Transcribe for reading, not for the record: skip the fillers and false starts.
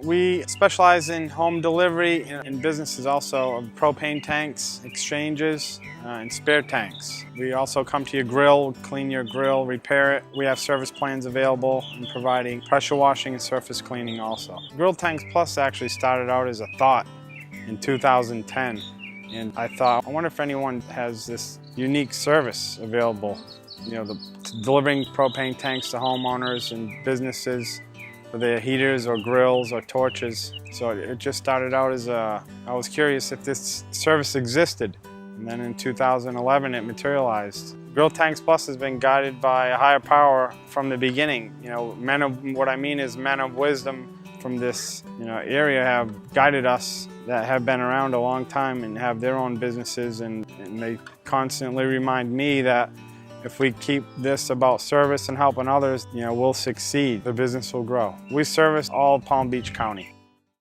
We specialize in home delivery and businesses also of propane tanks, exchanges, and spare tanks. We also come to your grill, clean your grill, repair it. We have service plans available and providing pressure washing and surface cleaning also. Grill Tanks Plus actually started out as a thought in 2010. And I thought, I wonder if anyone has this unique service available. Delivering propane tanks to homeowners and businesses for their heaters or grills or torches. So it just started out as I was curious if this service existed. And then in 2011 it materialized. Grill Tanks Plus has been guided by a higher power from the beginning. Men of wisdom from this area have guided us, that have been around a long time and have their own businesses, and they constantly remind me that if we keep this about service and helping others, we'll succeed. The business will grow. We service all Palm Beach County.